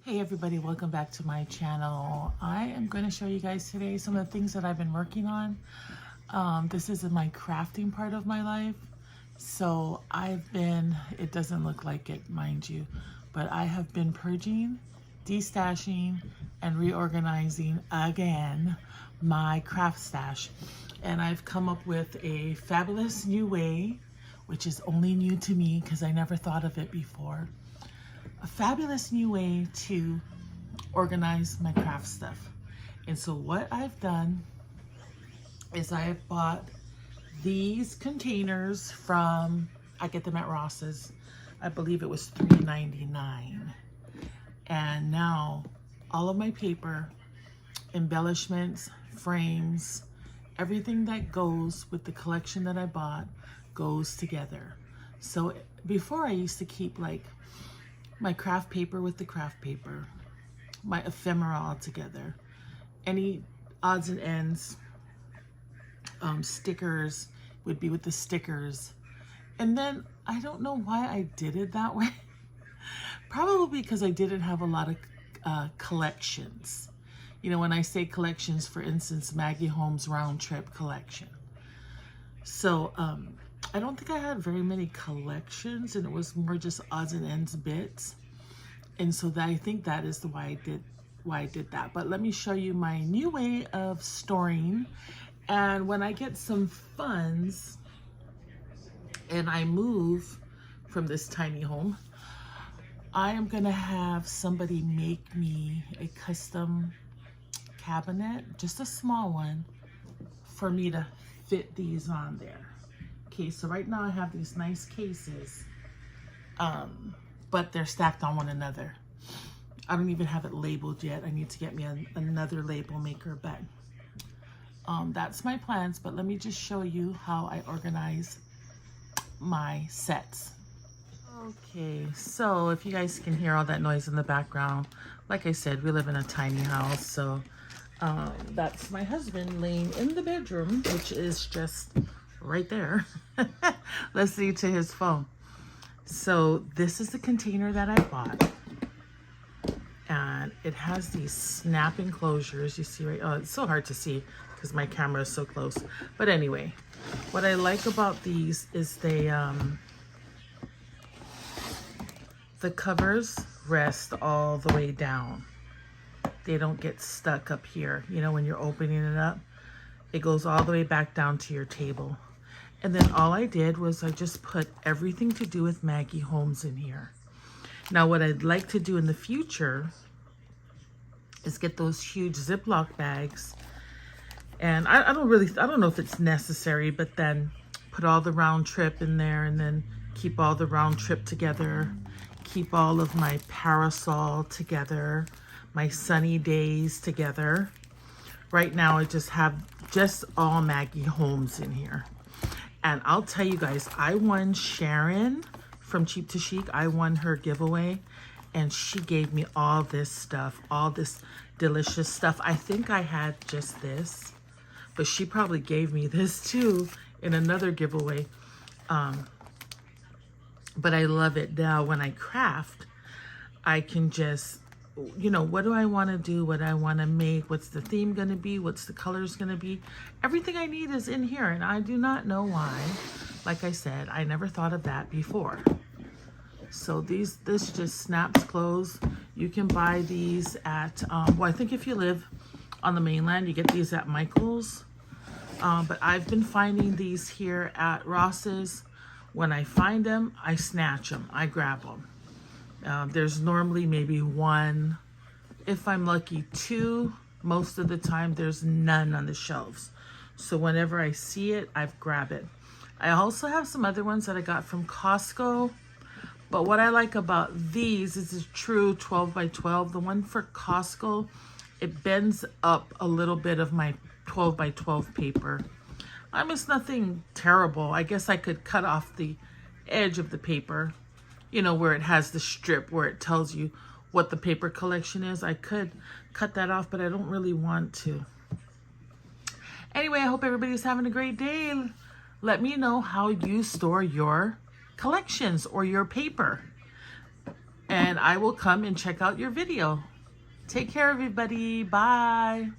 Hey everybody, welcome back to my channel. I am going to show you guys today some of the things that I've been working on. This is my crafting part of my life. So it doesn't look like it, mind you, but I have been purging, destashing, and reorganizing again my craft stash. And I've come up with a fabulous new way, which is only new to me because I never thought of it before. A fabulous new way to organize my craft stuff. And so what I've done is I have bought these containers I get them at Ross's. I believe it was $3.99. And now all of my paper, embellishments, frames, everything that goes with the collection that I bought goes together. So before I used to keep like my craft paper with the craft paper, my ephemera all together, any odds and ends, stickers would be with the stickers. And then I don't know why I did it that way. Probably because I didn't have a lot of collections. You know, when I say collections, for instance, Maggie Holmes Round Trip collection. So I don't think I had very many collections, and it was more just odds and ends bits. And so I think that is why I did that. But let me show you my new way of storing. And when I get some funds and I move from this tiny home, I am gonna have somebody make me a custom cabinet, just a small one, for me to fit these on there. Okay, so right now I have these nice cases, but they're stacked on one another. I don't even have it labeled yet. I need to get me another label maker, but that's my plans. But let me just show you how I organize my sets. Okay, so if you guys can hear all that noise in the background, like I said, we live in a tiny house, so that's my husband laying in the bedroom, which is just right there, listening to his phone. So this is the container that I bought, and it has these snap enclosures. You see, right? Oh, it's so hard to see because my camera is so close. But anyway, what I like about these is the covers rest all the way down. They don't get stuck up here. You know, when you're opening it up, it goes all the way back down to your table. And then all I did was I just put everything to do with Maggie Holmes in here. Now what I'd like to do in the future is get those huge Ziploc bags. And I don't know if it's necessary, but then put all the Round Trip in there, and then keep all the Round Trip together. Keep all of my parasol together, my sunny days together. Right now I just have all Maggie Holmes in here. And I'll tell you guys, I won Sharon from Cheap to Chic. I won her giveaway, and she gave me all this stuff, all this delicious stuff. I think I had just this, but she probably gave me this too in another giveaway. But I love it. Now when I craft, I can just, you know, what do I want to do? What I want to make? What's the theme going to be? What's the colors going to be? Everything I need is in here, and I do not know why. Like I said, I never thought of that before. So this just snaps closed. You can buy these at, well, I think if you live on the mainland, you get these at Michael's. But I've been finding these here at Ross's. When I find them, I snatch them. I grab them. There's normally maybe one, if I'm lucky, two. Most of the time there's none on the shelves. So whenever I see it, I grab it. I also have some other ones that I got from Costco. But what I like about these is a true 12 by 12. The one for Costco, it bends up a little bit of my 12 by 12 paper. It's nothing terrible. I guess I could cut off the edge of the paper, you know, where it has the strip where it tells you what the paper collection is. I could cut that off, but I don't really want to. Anyway, I hope everybody's having a great day. Let me know how you store your collections or your paper. and I will come and check out your video. Take care, everybody. Bye.